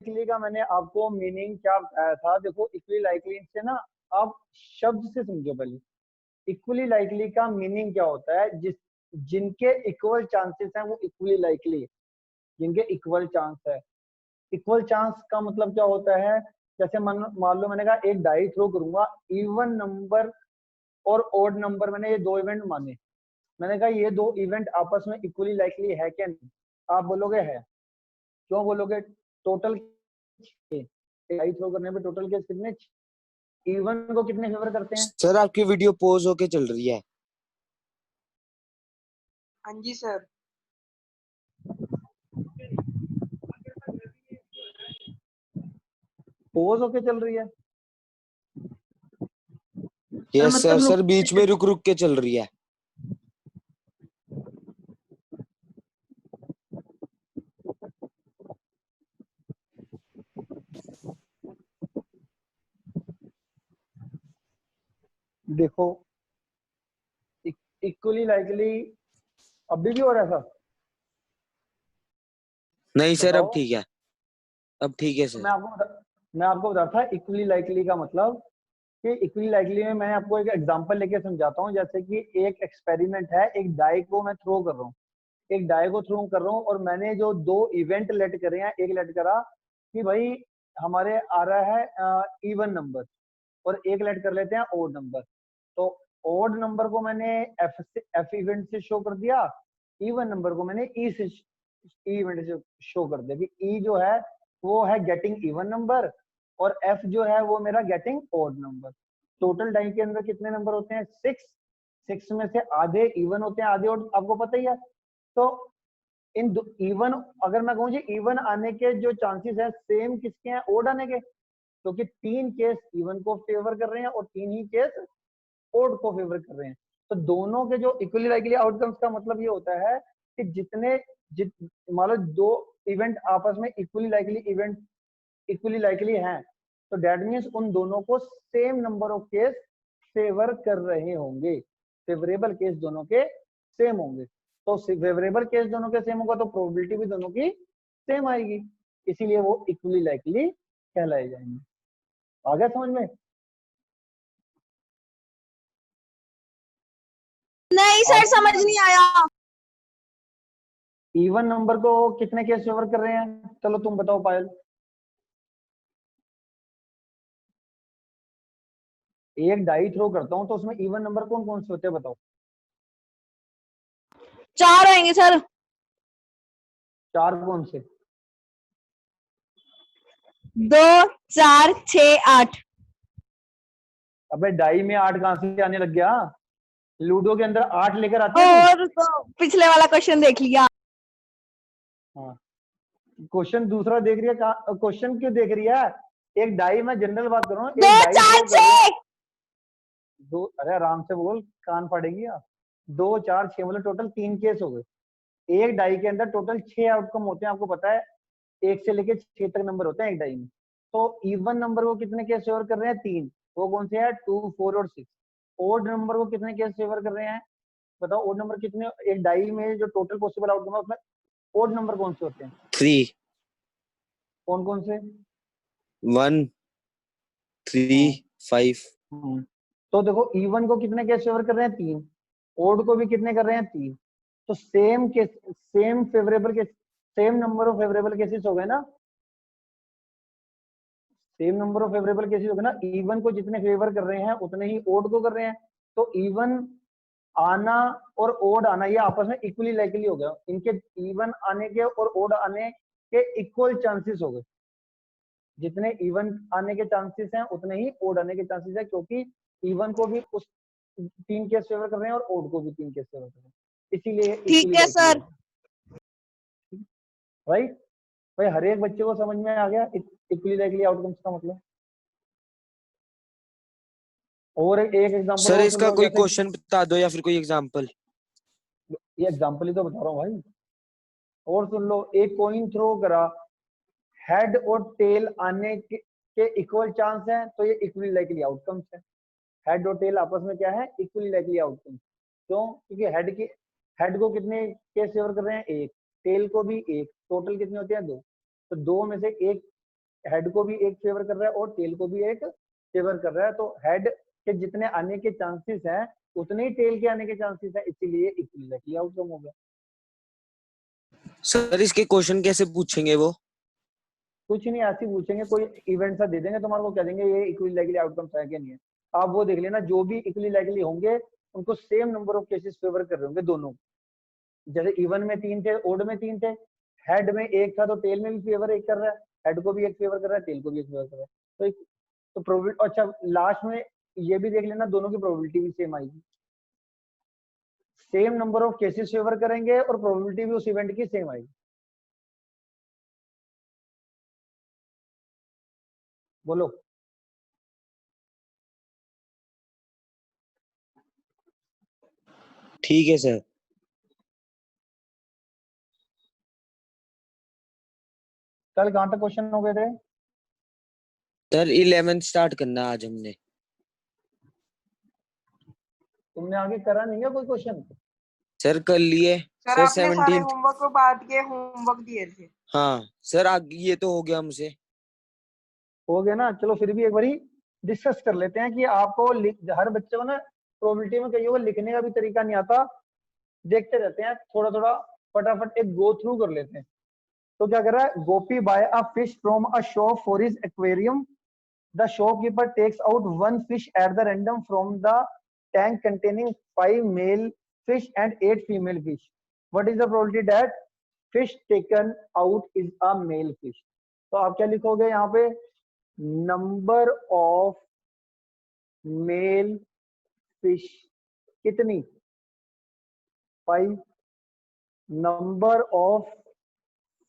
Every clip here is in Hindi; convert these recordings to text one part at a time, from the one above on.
लाइकली का मैंने आपको मीनिंग क्या बताया था। देखो इक्वली लाइकली से ना आप शब्द से समझो पहले। इक्वली लाइकली का मीनिंग क्या होता है? जिनके इक्वल चांसेस हैं वो इक्वली लाइकली है। जिनके इक्वल चांस है। इक्वल चांस का मतलब क्या होता है? जैसे मान लो मैंने कहा एक डाई थ्रो करूंगा, इवन नंबर और ओड नंबर, मैंने ये दो इवेंट माने। मैंने कहा ये दो इवेंट आपस में इक्वली लाइकली है क्या नहीं? आप बोलोगे है। क्यों बोलोगे? टोटल डाई थ्रो करने पे टोटल केस कितने? इवन को कितने फेवर करते हैं? सर आपकी वीडियो पॉज होके चल रही है। हाँ जी सर। पोज होके चल रही है? यस सर, मतलब सर बीच में रुक रुक के चल रही है। देखो इक्वली लाइकली अभी भी हो रहा था। नहीं सर अब बताओ। ठीक है, अब ठीक है तो सर। मैं आपको बता था इक्वली लाइकली का मतलब कि इक्वली लाइकली में मैं आपको एक एग्जांपल लेके समझाता हूँ। जैसे कि एक एक्सपेरिमेंट है, एक डाई को मैं थ्रो कर रहा हूँ। एक डाई को थ्रो कर रहा हूँ और मैंने जो दो इवेंट लेट करे हैं, एक लेट करा कि भाई हमारे आ रहा है इवन नंबर, और एक लेट कर लेते हैं ओड नंबर। तो ओड नंबर को मैंने एफ इवेंट से शो कर दिया, इवन नंबर को मैंने ई से इवेंट से शो कर दिया कि ई जो है वो है गेटिंग इवन नंबर और एफ जो है वो मेरा getting odd number. Total die के अंदर कितने नंबर होते हैं? 6। 6 में से आधे इवन होते हैं, आधे ओड, आपको पता ही है। तो इन इवन, अगर मैं कहूँ जी इवन आने के जो चांसेस है सेम किसके हैं? ओड आने के। क्योंकि तीन केस इवन को फेवर कर रहे हैं और तीन ही केस ओड को फेवर कर रहे हैं। तो दोनों के जो इक्वली लाइकली आउटकम्स का मतलब ये होता है कि मान लो दो इवेंट आपस में इक्वली लाइकली हैं, तो डेट मीन्स उन दोनों को same number of case favour कर रहे होंगे। फेवरेबल केस दोनों के सेम होंगे। तो फेवरेबल केस दोनों के सेम होगा तो प्रोबेबिलिटी भी दोनों की सेम आएगी, इसीलिए वो इक्वली लाइकली कहलाए जाएंगे। आ गया समझ में? नहीं सर समझ नहीं आया। इवन नंबर को कितने केस फेवर कर रहे हैं? चलो तुम बताओ पायल। एक डाई थ्रो करता हूं तो उसमें इवन नंबर कौन कौन से होते हैं बताओ? 4 आएंगे सर। 4 कौन से? 2 4 6 8। अबे डाई में 8 कहां से आने लग गया? लूडो के अंदर 8 लेकर आती है तू? और तो पिछले वाला क्वेश्चन देख लिया। हाँ, क्वेश्चन दूसरा देख रही है? क्वेश्चन क्यों देख रही है? एक डाई में जनरल बात कर रहा हूँ, 2 एक डाई 4 थ्रो कर रहे हैं। 6। दो, अरे आराम से बोल, कान फाड़ेगी यार। 2 4 6 मतलब टोटल 3 केस हो गए। एक डाई के अंदर टोटल 6 आउटकम होते हैं, आपको पता है। 1 से लेके 6 तक नंबर होते हैं एक डाई में। तो इवन नंबर को कितने केस फेवर कर रहे हैं? 3। वो कौन से है? 2 4 और 6। ओड नंबर को कितने केस फेवर कर रहे हैं? बताओ ओड नंबर कितने? एक डाई में जो टोटल पॉसिबल आउटकम है उसमें ओड नंबर कौन से होते हैं? 3 कौन कौन से? 1 3 5। तो देखो इवन को कितने केस फेवर कर रहे हैं? 3। ओड को भी कितने कर रहे हैं? 3। तो same number of favourable cases हो गए ना। Same number of favourable cases हो गए ना। इवन को जितने फेवर कर रहे हैं उतने ही ओड को कर रहे हैं। तो इवन आना और ओड आना ये आपस में इक्वली लाइकली हो गया। इनके इवन आने के और ओड आने के इक्वल चांसेस हो गए। जितने इवन आने के चांसेस हैं उतने ही ओड आने के चांसेस है, क्योंकि इवन को भी उस 3 केस फेवर कर रहे हैं और ओड को भी 3 केस फेवर कर रहे हैं, इसीलिए ठीक है सर। राइट भाई? हर एक बच्चे को समझ में आ गया इक्वली लाइकली आउटकम्स का मतलब। और एक एग्जांपल सर और सुन इसका लो। कोई जैसे क्वेश्चन बता दो या फिर कोई एग्जांपल। ये एग्जांपल ही तो बता रहा हूँ भाई। और सुन लो, एक कॉइन थ्रो करा, हेड और टेल आने के इक्वल चांस है, तो ये इक्वली लाइकली आउटकम्स है। हेड और टेल आपस में क्या है? Equally likely outcomes. क्यों? क्योंकि हेड को कितने केस फेवर कर रहे हैं? 1। टेल को भी 1। टोटल कितने होते हैं? 2। तो 2 में से एक हेड को भी एक फेवर कर रहा है और टेल को भी एक फेवर कर रहा है, तो हेड के जितने आने के चांसेस हैं उतने ही टेल के आने के चांसेस हैं, इसीलिए इक्विलाइटली आउटकम हो गया। सर इसके क्वेश्चन कैसे पूछेंगे वो? कुछ नहीं, ऐसे ही पूछेंगे, कोई इवेंट सा दे देंगे तुम्हारे को, कह देंगे ये इक्वली लाइकली आउटकम है कि नहीं है। आप वो देख लेना, जो भी इक्वली लाइकली होंगे उनको same number of cases favour कर रहे होंगे दोनों। जैसे इवन में 3 थे, ओड में 3 थे, हेड में 1 था, तो टेल में भी फेवर 1 कर रहा है, हेड को भी 1 फेवर कर रहा है, टेल को भी 1 फेवर कर रहा है। तो प्रोबेबिलिटी, अच्छा लास्ट में ये भी देख लेना, दोनों की प्रोबेबिलिटी भी सेम आएगी, same number of cases favour करेंगे और प्रोबेबिलिटी भी उस इवेंट की सेम आएगी। बोलो। ठीक है सर। कल कहां तक क्वेश्चन हो गए थे? सर 11 स्टार्ट करना आज हमने। तुमने आगे करा नहीं है कोई क्वेश्चन? सर कर लिए सर सर। आपने सारे 17 होमवर्क को बांट के होमवर्क दिए थे। हाँ सर आगे ये तो हो गया हमसे। हो गया ना, चलो फिर भी एक बारी डिस्कस कर लेते हैं कि आपको हर बच्चे को ना प्रोबेबिलिटी में कई बार लिखने का भी तरीका नहीं आता, देखते रहते हैं, थोड़ा थोड़ा फटाफट एक गो थ्रू कर लेते हैं। तो क्या कर रहा है, Gopi buy a fish from a shop for his aquarium, the shopkeeper takes out 1 fish at the random from the tank containing 5 male fish and 8 female fish. What is the probability that fish taken out is a male fish? तो आप क्या लिखोगे यहाँ पे, नंबर ऑफ मेल फिश कितनी, 5, नंबर ऑफ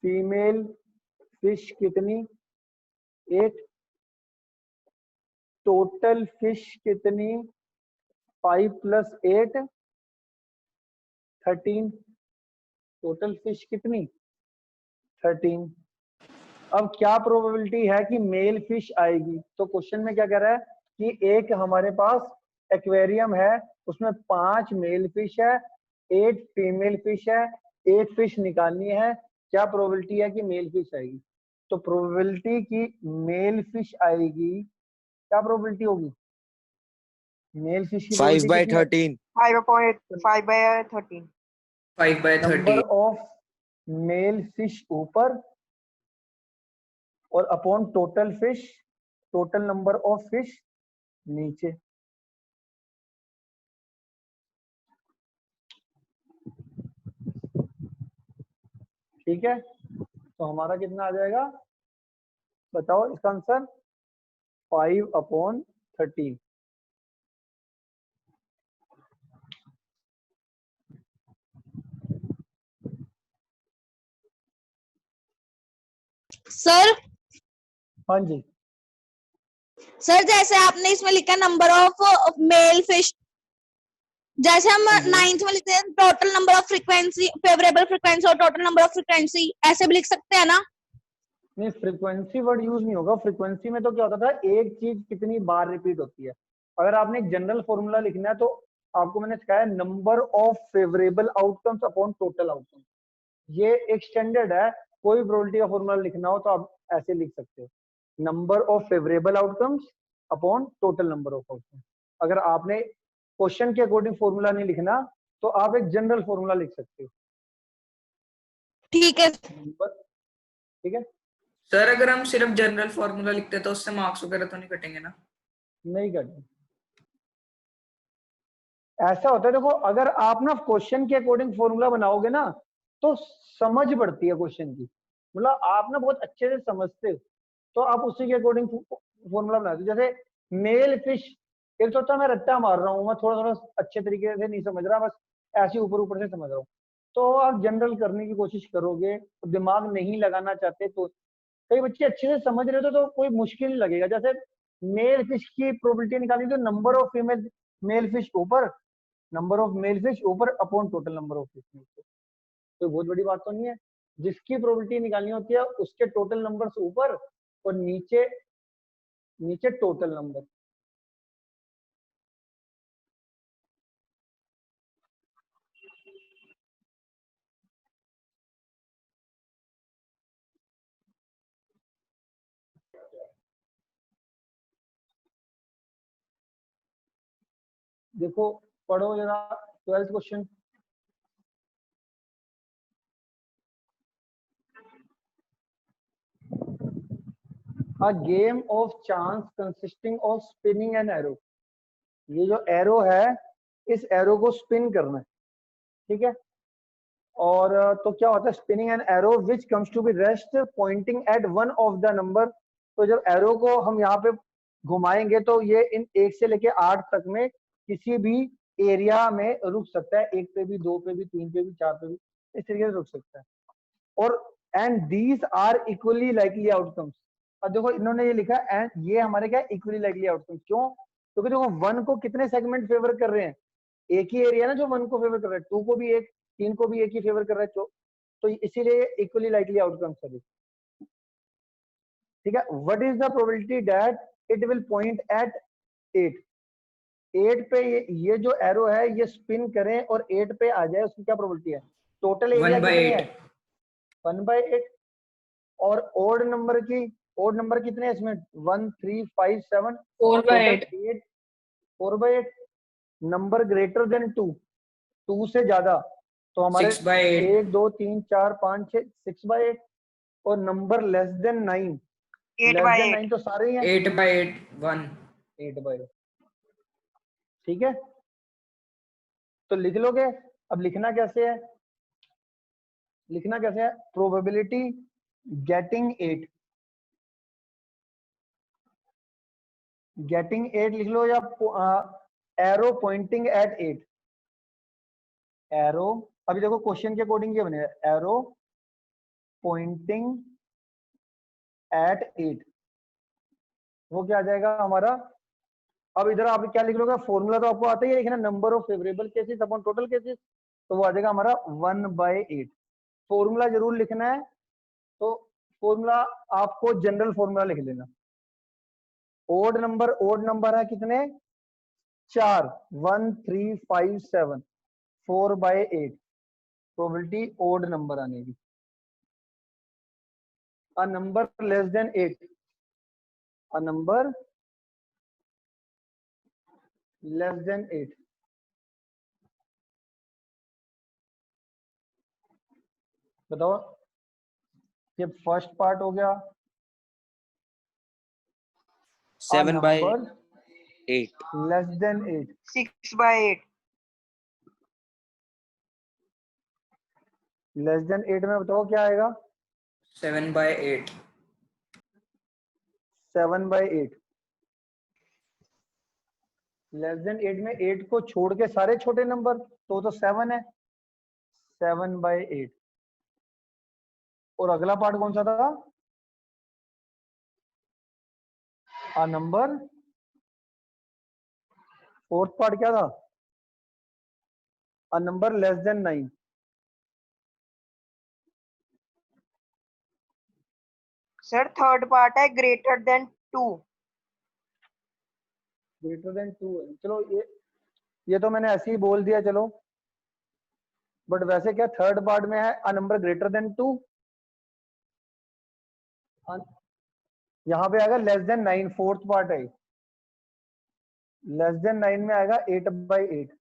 फीमेल फिश कितनी, 8, टोटल फिश कितनी, 5 + 8 13, टोटल फिश कितनी 13। अब क्या प्रोबेबिलिटी है कि मेल फिश आएगी, तो क्वेश्चन में क्या कह रहा है कि एक हमारे पास एक्वेरियम है, उसमें 5 मेल फिश है, 8 फीमेल फिश है, 8 फिश निकालनी है, क्या प्रोबेबिलिटी है कि मेल फिश आएगी? तो प्रोबेबिलिटी की मेल फिश आएगी, क्या प्रोबेबिलिटी होगी, मेल फिश की 5 प्रोबेबिलिटी by कितनी है? 13। 5/13। नंबर 5/13। ऑफ मेल फिश ऊपर और upon total fish, total number of fish नीचे। ठीक है, तो हमारा कितना आ जाएगा, बताओ इसका आंसर, 5/13। सर हाँ जी, सर जैसे आपने इसमें लिखा नंबर ऑफ मेल फिश, जैसे हम हाँ जी। 9th में लिखते हैं total number of frequency, favourable frequency और टोटल नंबर ऑफ फ्रीक्वेंसी, ऐसे भी लिख सकते हैं ना? नहीं, फ्रीक्वेंसी वर्ड यूज नहीं होगा। फ्रीक्वेंसी में तो क्या होता था, एक चीज कितनी बार रिपीट होती है। अगर आपने एक जनरल फॉर्मूला लिखना है तो आपको मैंने सिखाया number of favourable outcomes upon total outcome, ये एक स्टैंडर्ड है। कोई प्रोबेबिलिटी का फॉर्मूला लिखना हो तो आप ऐसे लिख सकते हो, number of favourable outcomes upon total number of outcomes. अगर आपने क्वेश्चन के अकॉर्डिंग फॉर्मूला नहीं लिखना तो आप एक जनरल फॉर्मूला लिख सकते हो। ठीक है। नंबर, ठीक है, सर अगर हम सिर्फ जनरल फॉर्मूला लिखते तो उससे मार्क्स वगैरह तो नहीं कटेंगे ना? नहीं करना। ऐसा होता है, देखो अगर आप ना क्वेश्चन के अकॉर्डिंग फॉर्मूला बनाओगे ना तो समझ पड़ती है क्वेश्चन की, मतलब आप ना बहुत अच्छे से समझते हो तो आप उसी के अकॉर्डिंग फॉर्मूला बनाते हो। जैसे मेल फिश, एक तो होता है मैं रट्टा मार रहा हूँ, मैं थोड़ा थोड़ा अच्छे तरीके से नहीं समझ रहा, बस ऐसे ऊपर ऊपर से समझ रहा हूँ, तो आप जनरल करने की कोशिश करोगे, दिमाग नहीं लगाना चाहते तो कई बच्चे अच्छे से समझ रहे तो कोई मुश्किल नहीं लगेगा। जैसे मेल फिश की प्रोबेबिलिटी निकाली तो number of female male fish ऊपर, नंबर ऑफ मेल फिश ऊपर upon total number of fish नीचे, तो बहुत बड़ी बात तो नहीं है। जिसकी प्रोबेबिलिटी निकालनी होती है उसके टोटल नंबर ऊपर और नीचे, नीचे टोटल नंबर। देखो पढ़ो जरा 12th question. A game of chance consisting of spinning an arrow। ये जो एरो है, इस एरो को स्पिन करना है, ठीक है। और तो क्या होता है, spinning an arrow which comes to be rest pointing at one of the number. तो जब एरो को हम यहाँ पे घुमाएंगे तो ये इन 1 से लेके 8 तक में किसी भी एरिया में रुक सकता है, 1 पे भी, 2 पे भी, 3 पे भी, 4 पे भी, इस तरीके से रुक सकता है। और and these are equally likely outcomes. अब देखो इन्होंने ये लिखा एंड ये हमारे क्या इक्वली लाइकली आउटकम्स, क्यों? क्योंकि देखो 1 को कितने सेगमेंट फेवर कर रहे हैं, एक ही एरिया ना जो 1 को फेवर कर रहा है, 2 को भी एक, 3 को भी एक ही फेवर कर रहा है, तो इसीलिए इक्वली लाइकली आउटकम्स है, ठीक है। What is the probability that it will point at 8। 8 पे ये जो एरो है ये स्पिन करें और 8 पे आ जाए, उसकी क्या प्रोबेबिलिटी है? टोटल एरिया कितने है? 1/8। और ओड नंबर की, ओड नंबर कितने हैं इसमें? 1 3 5 7 4/8 8 4/8। नंबर ग्रेटर देन 2, 2 से ज्यादा, तो हमारे 6/8 1 2 3 4 5 6 6/8। और number less than 9, less than 9 तो सारे ही हैं, 8/8 1। 8/8, ठीक है। तो लिख लोगे। अब लिखना कैसे है, लिखना कैसे है? प्रोबेबिलिटी गेटिंग 8, गेटिंग 8 लिख लो, या एरो पॉइंटिंग एट 8। एरो, अभी देखो क्वेश्चन के अकॉर्डिंग ये बनेगा, एरो पॉइंटिंग एट 8, वो क्या आ जाएगा हमारा? अब इधर आप क्या लिख लोगे? फॉर्मूला तो आपको आता ही है लिखना, number of favourable cases upon total cases, तो वो आ जाएगा हमारा 1/8। फॉर्मूला जरूर लिखना है, तो फॉर्मूला आपको जनरल फॉर्मूला लिख लेना। ओड नंबर है कितने? 4, 1 3 5 7, 4/8 प्रोबेबिलिटी ओड नंबर आने की। A number less than 8, a number less than 8। बताओ, ये फर्स्ट पार्ट हो गया। 7/8 लेस देन 8, 6/8 लेस देन 8 में बताओ क्या आएगा? 7/8 7/8। लेस देन 8 में 8 को छोड़ के सारे छोटे नंबर, तो 7 है, 7/8। और अगला पार्ट कौन सा था? आ नंबर, फोर्थ पार्ट क्या था? A number less than 9। Sir third part है ग्रेटर देन 2। ग्रेटर देन 2 है, चलो ये तो मैंने ऐसे ही बोल दिया, चलो। बट वैसे क्या थर्ड पार्ट में है अ नंबर ग्रेटर देन 2, यहाँ पे आएगा लेस देन 9, फोर्थ पार्ट है। लेस देन 9 में आएगा 8/8।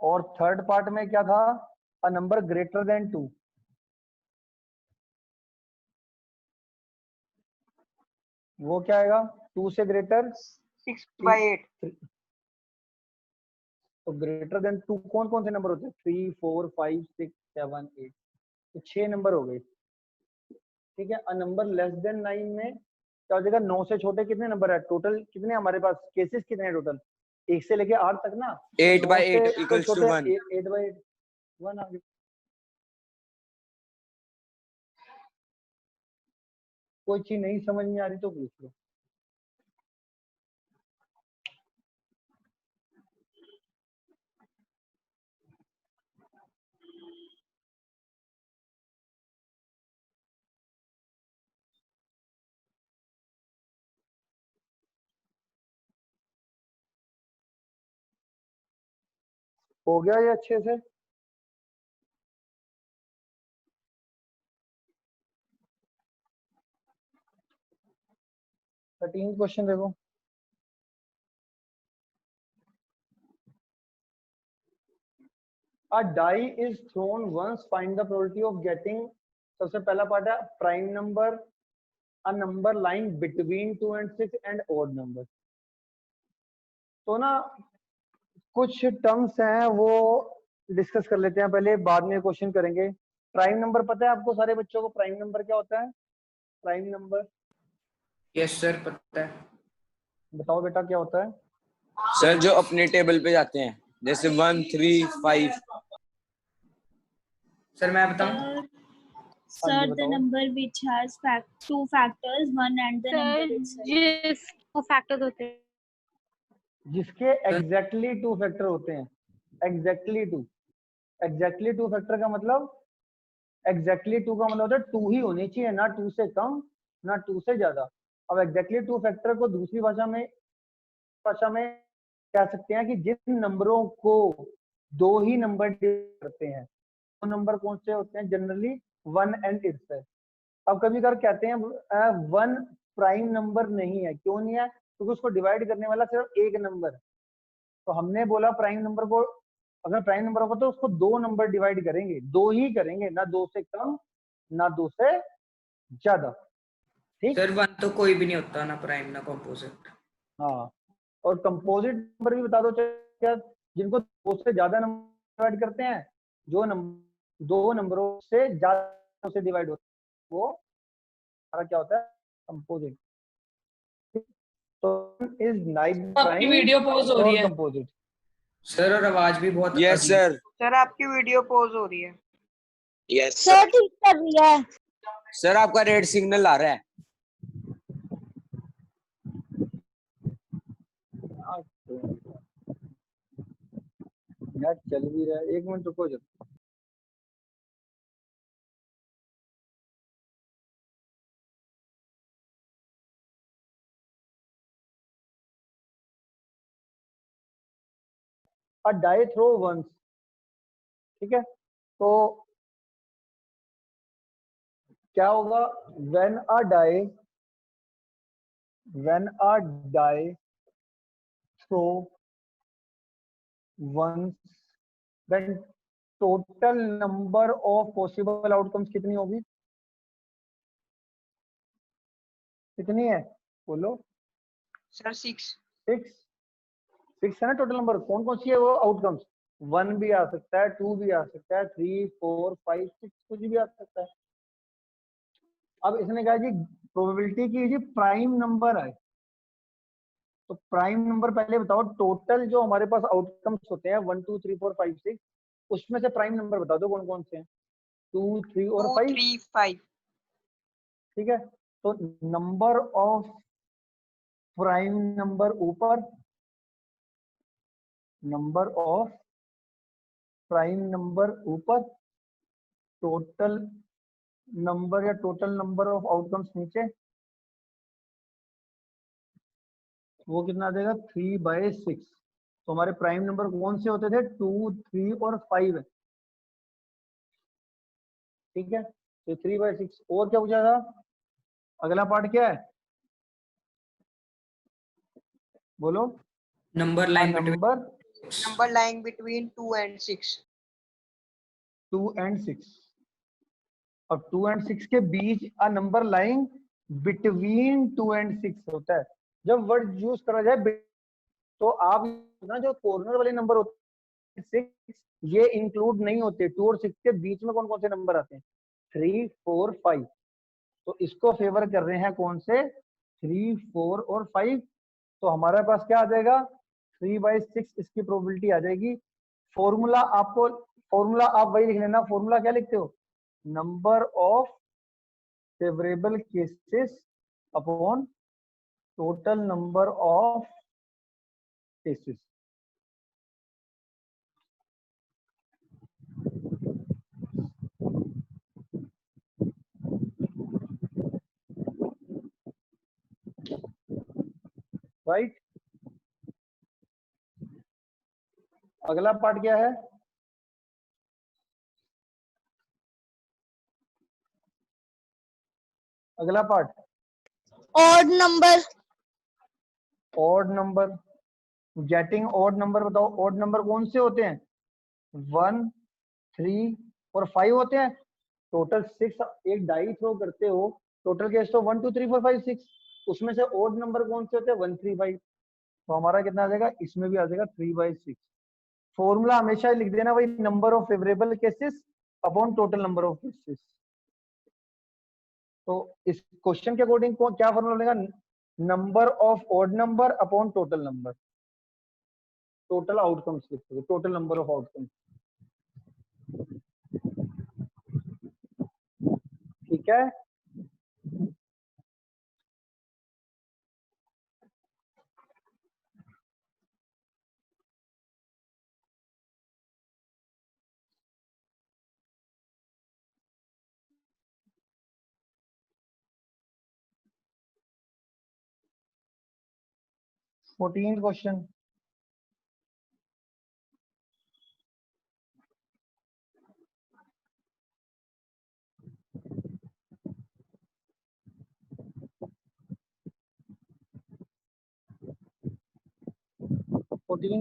और थर्ड पार्ट में क्या था? अ नंबर ग्रेटर देन 2, वो क्या आएगा? 2 से ग्रेटर 6/8 तो ग्रेटर देन 2 कौन कौन से नंबर होते हैं? 3 4 5 6 7 8, तो 6 नंबर हो गए, ठीक है। अ नंबर लेस देन 9 में क्या हो जाएगा? 9 से छोटे कितने नंबर है? टोटल कितने हमारे पास केसेस कितने हैं टोटल? 1 से लेके 8 तक ना, 9 8/8 से equals to छोटे 1। 8/8 1 आ गया। कोई चीज नहीं समझ में आ रही तो पूछ लो। हो गया ये अच्छे से? 13 क्वेश्चन देखो। A die is thrown once, find the probability of getting, सबसे पहला पार्ट है prime number, a number lying between 2 and 6 and odd number. तो ना कुछ टर्म्स हैं वो डिस्कस कर लेते हैं पहले, बाद में क्वेश्चन करेंगे। प्राइम नंबर पता है आपको सारे बच्चों को प्राइम नंबर क्या होता है? प्राइम नंबर यस सर पता है। बताओ बेटा क्या होता है? सर जो अपने टेबल पे जाते हैं, जैसे 1 3 5। सर मैं बताऊं? Sir, the number which has two factors, one and the number itself. जिस 2 फैक्टर्स होते हैं, जिसके एग्जैक्टली 2 फैक्टर होते हैं। एग्जैक्टली 2 फैक्टर का मतलब, एग्जैक्टली 2 का मतलब होता है 2 ही होनी चाहिए, ना 2 से कम ना 2 से ज्यादा। अब एग्जैक्टली 2 फैक्टर को दूसरी भाषा में कह सकते हैं कि जिन नंबरों को 2 ही नंबर डिवाइड करते हैं, वो नंबर कौन से होते हैं? जनरली 1 एंड इट्स है। अब कभी कभार कहते हैं 1 प्राइम नंबर नहीं है। क्यों नहीं है? क्योंकि उसको डिवाइड करने वाला सिर्फ एक नंबर। तो हमने बोला प्राइम नंबर को, अगर प्राइम नंबर होगा तो उसको 2 नंबर डिवाइड करेंगे, 2 ही करेंगे, ना 2 से कम ना 2 से ज्यादा। ठीक सर 1 तो कोई भी नहीं होता ना प्राइम ना कंपोजिट। हाँ, और कंपोजिट नंबर भी बता दो क्या, जिनको 2 से ज्यादा नंबर डिवाइड करते हैं, जो नंबर 2 नंबरों से ज्यादा से डिवाइड होता है, वो हमारा क्या होता है? कंपोजिट। तो इज नाइट आपकी वीडियो पॉज हो रही है कंपोजिट। सर और आवाज भी बहुत यस सर। सर आपकी वीडियो पॉज हो रही है। यस सर ठीक कर रही है। सर आपका रेड सिग्नल आ रहा है। यार चल भी रहा है, 1 मिनट रुको जब। A die throw once, ठीक है? तो क्या होगा? when a die throw once, then total number of possible outcomes कितनी होगी? कितनी है बोलो? सर 6 6 है ना टोटल नंबर। कौन कौन सी है वो आउटकम्स? 1 भी आ सकता है, 2 भी आ सकता है, 3 4 5 6 कुछ भी आ सकता है। अब इसने कहा जी प्रोबेबिलिटी की जी प्राइम नंबर है, तो प्राइम नंबर पहले बताओ। टोटल जो हमारे पास आउटकम्स होते हैं 1 2 3 4 5 6, उसमें से प्राइम नंबर बता दो कौन कौन से हैं? 2 3 और 2 5। 3 5। ठीक है, तो नंबर ऑफ प्राइम नंबर ऊपर, नंबर ऑफ प्राइम नंबर ऊपर, टोटल नंबर या टोटल नंबर ऑफ आउटकम्स नीचे, वो कितना देगा? 3/6। तो हमारे प्राइम नंबर कौन से होते थे? 2 3 और 5 है। ठीक है, तो 3/6। और क्या पूछा था? अगला पार्ट क्या है बोलो? Number line number lying between 2 and 6। 2 and 6। और 2 and 6 के बीच a number lying between 2 and 6 होता है। जब वर्ड यूज करा जाए तो आप ना जो कॉर्नर वाले नंबर होते हैं 6, ये इंक्लूड नहीं होते। 2 और 6 के बीच में कौन कौन से नंबर आते हैं? 3 4 5। तो इसको फेवर कर रहे हैं कौन से? 3 4 और 5। तो हमारे पास क्या आ जाएगा? 3/6 इसकी प्रोबेबिलिटी आ जाएगी। फॉर्मूला आप वही लिख लेना। फॉर्मूला क्या लिखते हो? Number of favourable cases upon total number of cases. Right. अगला पार्ट क्या है? अगला part odd number. Odd number, getting odd number. बताओ ऑड नंबर कौन से होते हैं? 1 3 और 5 होते हैं, टोटल 6 एक डाई थ्रो करते हो, टोटल केस तो 1 2 3 4 5 6, उसमें से ओड नंबर कौन से होते हैं 1 3 5, तो हमारा कितना आ जाएगा, इसमें भी आ जाएगा 3/6। फॉर्मूला हमेशा लिख देना वही, number of favourable cases upon total number of cases. तो इस क्वेश्चन के अकॉर्डिंग क्या फॉर्मूला बनेगा, number of odd number upon total number, total outcomes लिखोगे, टोटल नंबर ऑफ आउटकम्स। ठीक है, fourteen question.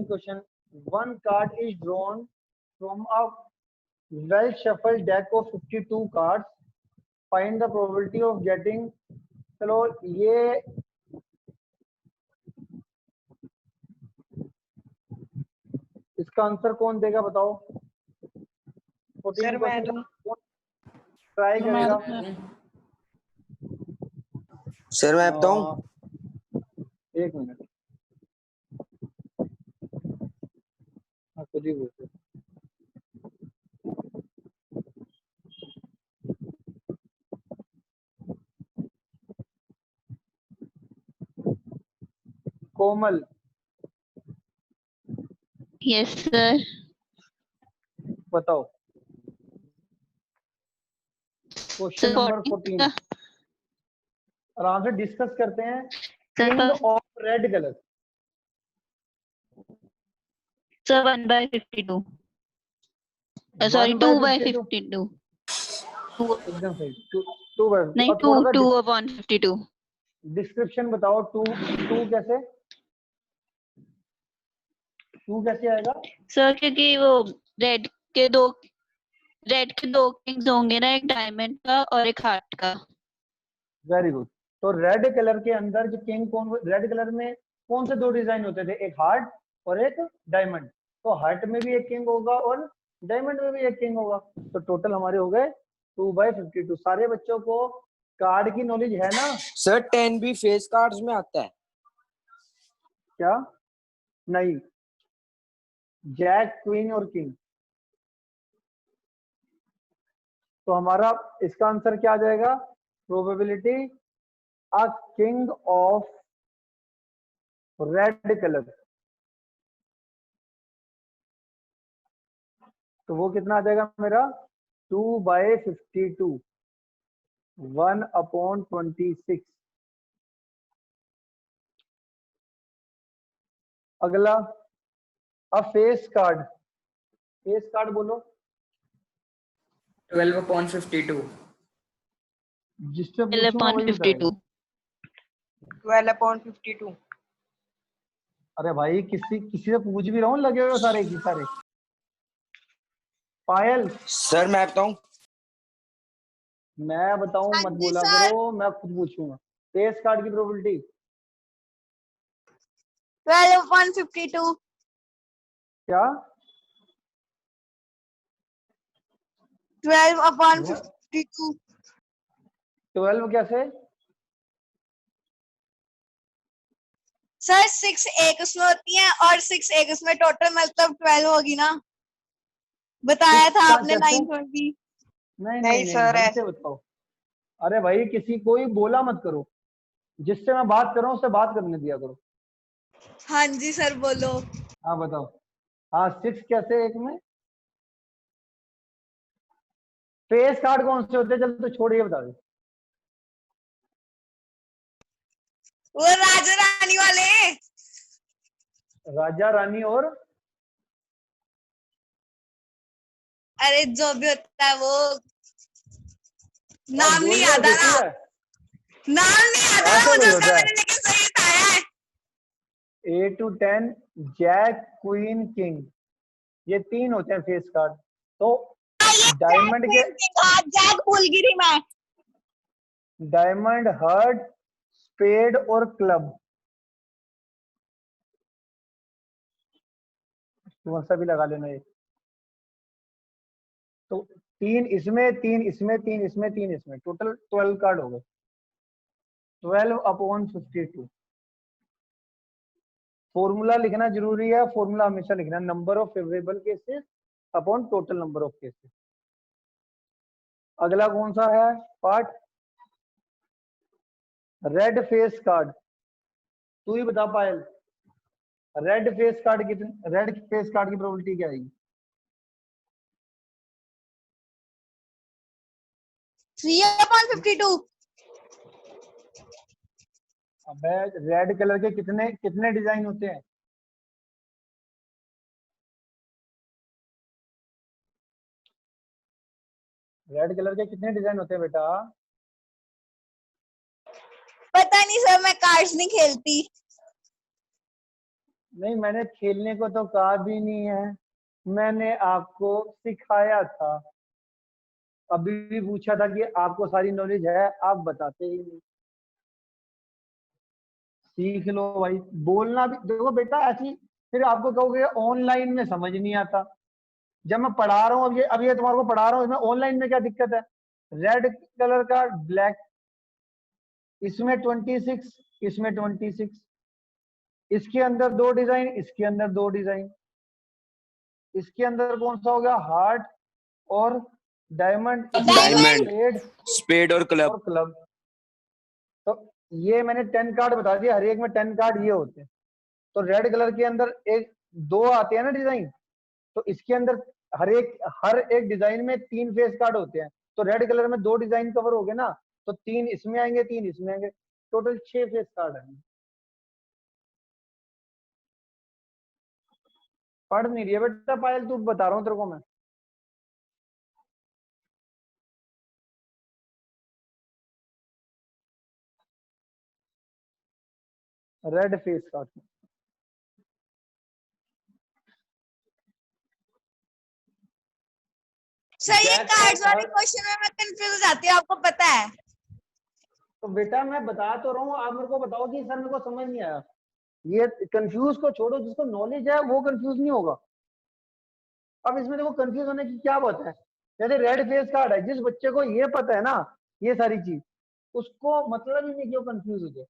Question. One card is drawn from a well shuffled deck of 52 cards. Find the probability of getting. चलो ये इसका आंसर कौन देगा बताओ। सर मैं तो ट्राई करेगा। सर मैं बताऊं, एक मिनट, खुद ही बोलते। कोमल, यस सर। बताओ क्वेश्चन नंबर 14। आराम से डिस्कस करते हैं। King of red colour. Sir 1/52, sorry 2/52, एकदम सही। टू नहीं 2/52। डिस्क्रिप्शन बताओ, टू कैसे, टू कैसे आएगा सर क्योंकि वो रेड के दो किंग्स होंगे ना, एक डायमंड का और एक हार्ट का। Very good. तो रेड कलर के अंदर जो किंग कौन, रेड कलर में कौन से दो डिजाइन होते थे, एक हार्ट और एक डायमंड। तो हार्ट में भी एक किंग होगा और डायमंड में भी एक किंग होगा। तो टोटल हमारे हो गए 2/52। सारे बच्चों को कार्ड की नॉलेज है ना। सर 10 भी फेस कार्ड्स में आता है क्या, नहीं, जैक क्वीन और किंग। तो हमारा इसका आंसर क्या आ जाएगा, probability a king of red colour. तो वो कितना आ जाएगा मेरा, 2/52, 1/26। अगला, अब फेस कार्ड, फेस कार्ड बोलो। 12/52, जिससे पूछूंगा वही बताएगा। 12/52। अरे भाई किसी से पूछ भी रहा हूँ, लगे हुए हो सारे की सारे। पायल, सर मैं बताऊं, मैं बताऊं मत बोला करो, मैं खुद पूछूंगा। फेस कार्ड की प्रोबेबिलिटी 12/52। क्या, 12/52। 12 कैसे, सर 6 एक उसमें होती है और 6 एक उसमें, टोटल मतलब 12 होगी ना, बताया था आपने 9 में भी। नहीं सर ढंग से बताओ। अरे भाई किसी को ही बोला मत करो, जिससे मैं बात कर रहा हूँ उससे बात करने दिया करो। हाँ जी सर बोलो। हाँ बताओ। हाँ 6 कैसे एक में, फेस कार्ड कौन से होते हैं, चल तो छोड़िए बता दे। वो राजा रानी वाले। राजा रानी और, अरे जो भी होता है वो, नाम नहीं गोलियां याद आ देती रहा, है। नाम नहीं याद आ ऐसा रहा मुझे कोई उसका, होता है, मैंने लेकिन सही बताया है। 8 to 10 जैक क्वीन किंग, ये 3 होते हैं फेस कार्ड। तो डायमंड के जैक भूल गई थी मैं। डायमंड, हार्ट, स्पेड और क्लब, कौन सा भी लगा लेना ये। तो 3 इसमें, 3 इसमें, 3 इसमें, 3 इसमें, टोटल 12 कार्ड हो गए। 12/52। फॉर्मूला लिखना जरूरी है, फॉर्मूला हमेशा लिखना, number of favourable cases upon total number of cases. अगला कौन सा है पार्ट? Red face card. तू ही बता पायल, रेड फेस कार्ड कितने, रेड फेस कार्ड की प्रोबेबिलिटी क्या आएगी? 3/52। अबे रेड कलर के कितने कितने डिजाइन होते हैं? रेड कलर के कितने डिजाइन होते हैं बेटा? पता नहीं सर, मैं कार्ड्स नहीं खेलती। नहीं, मैंने खेलने को तो कहा भी नहीं है, मैंने आपको सिखाया था। अभी भी पूछा था कि आपको सारी नॉलेज है, आप बताते ही नहीं। सीख लो भाई, बोलना भी देखो बेटा ऐसी, फिर आपको कहोगे ऑनलाइन में समझ नहीं आता। जब मैं पढ़ा रहा हूँ, अब ये तुम्हारे को पढ़ा रहा हूँ, इसमें ऑनलाइन में क्या दिक्कत है? रेड कलर का ब्लैक, इसमें 26, इसमें 26, इसके अंदर 2 डिजाइन, इसके अंदर 2 डिजाइन, इसके अंदर कौन सा हो गया? हार्ट और डायमंड, डायमंड, स्पेड और क्लब। क्लब। तो ये मैंने 10 कार्ड बता दिया, हर एक में 10 कार्ड ये होते हैं। तो रेड कलर के अंदर 2 आते हैं ना डिजाइन, तो इसके अंदर हर एक डिजाइन में 3 फेस कार्ड होते हैं। तो रेड कलर में 2 डिजाइन कवर हो गए ना, तो 3 इसमें आएंगे, 3 इसमें आएंगे, टोटल 6 फेस कार्ड आएंगे। पढ़ नहीं रही है बेटा पायल, तू बता रहा हूँ तेरे को मैं। Red face card. सर ये कार्ड्स वाले क्वेश्चन में मैं कंफ्यूज हो जाती हूँ, आपको पता है। तो बेटा मैं बता तो रहा हूँ, आप मेरे को बताओ कि सर मेरे को समझ नहीं आया। ये कंफ्यूज को छोड़ो, जिसको नॉलेज है वो कंफ्यूज नहीं होगा। अब इसमें देखो कंफ्यूज होने की क्या बात है? जैसे रेड फेस कार्ड है, जिस बच्चे को ये पता है ना ये सारी चीज, उसको मतलब ही नहीं कि वो कंफ्यूज हो जाए।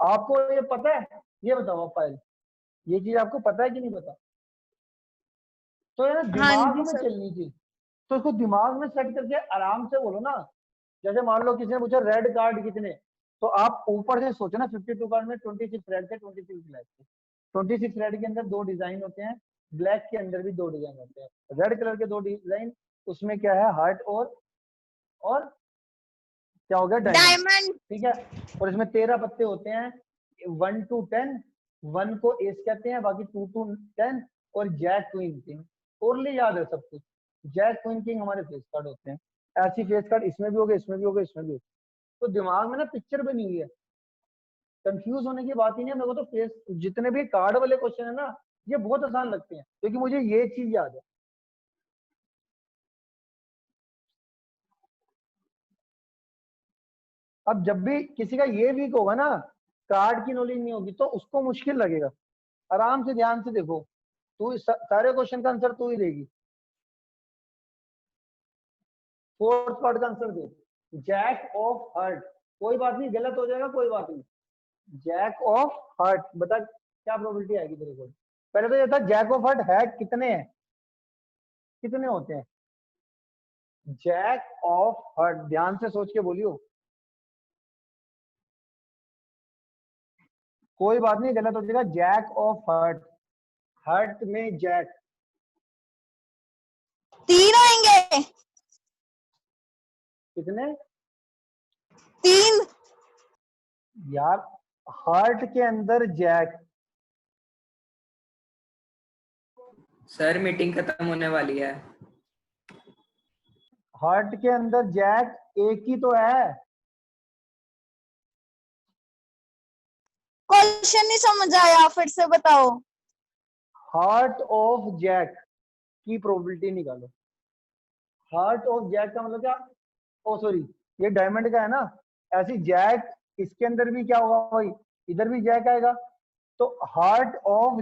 आपको ये पता है? ये बताओ पायल, ये चीज आपको पता है कि नहीं पता? तो ये ना दिमाग में चलनी चाहिए, तो इसको दिमाग में सेट करके आराम से बोलो ना। जैसे मान लो किसी ने पूछा रेड कार्ड कितने, तो आप ऊपर से सोचो ना, 52 कार्ड में 26 रेड थे, 26 ब्लैक थे। 26 रेड के अंदर 2 डिजाइन होते हैं, ब्लैक के अंदर भी 2 डिजाइन होते हैं। रेड कलर के 2 डिजाइन, उसमें क्या है? हार्ट और क्या हो गया? डायमंड। ठीक है। और इसमें 13 पत्ते होते हैं, 1 to 10। 1 को एस कहते हैं, बाकी 2 to 10 और जैक क्वीन किंग। ओरली याद है सब कुछ। जैक क्वीन किंग हमारे फेस कार्ड होते हैं। ऐसी फेस कार्ड इसमें भी हो गए, इसमें भी हो गए, इसमें भी हो गए। तो दिमाग में ना पिक्चर बनी हुई है, कंफ्यूज होने की बात ही नहीं है। मेरे को तो फेस, जितने भी कार्ड वाले क्वेश्चन है ना, ये बहुत आसान लगते हैं, क्योंकि मुझे ये चीज याद है। अब जब भी किसी का ये वीक होगा ना, कार्ड की नॉलेज नहीं होगी, तो उसको मुश्किल लगेगा। आराम से ध्यान से देखो, तू सारे क्वेश्चन का आंसर तू ही देगी। 4th पार्ट का आंसर दे, जैक ऑफ हार्ट। कोई बात नहीं, गलत हो जाएगा, कोई बात नहीं। जैक ऑफ हार्ट, बता क्या प्रोबेबिलिटी आएगी तेरे को? पहले तो ये था जैक ऑफ हार्ट है कितने हैं, कितने होते हैं? जैक ऑफ हार्ट, ध्यान से सोच के बोलियो। कोई बात नहीं, गलत हो जाएगा। जैक ऑफ हार्ट, हार्ट में जैक 3 आएंगे। कितने? 3। यार हार्ट के अंदर जैक। सर मीटिंग खत्म होने वाली है। हार्ट के अंदर जैक एक ही तो है। क्वेश्चन नहीं समझ आया, फिर से बताओ। हार्ट ऑफ जैक की प्रोबेबिलिटी निकालो। हार्ट ऑफ जैक का मतलब क्या? ओ सॉरी, ये डायमंड का है ना, ऐसी जैक इसके अंदर भी क्या होगा भाई, इधर भी जैक आएगा, तो हार्ट ऑफ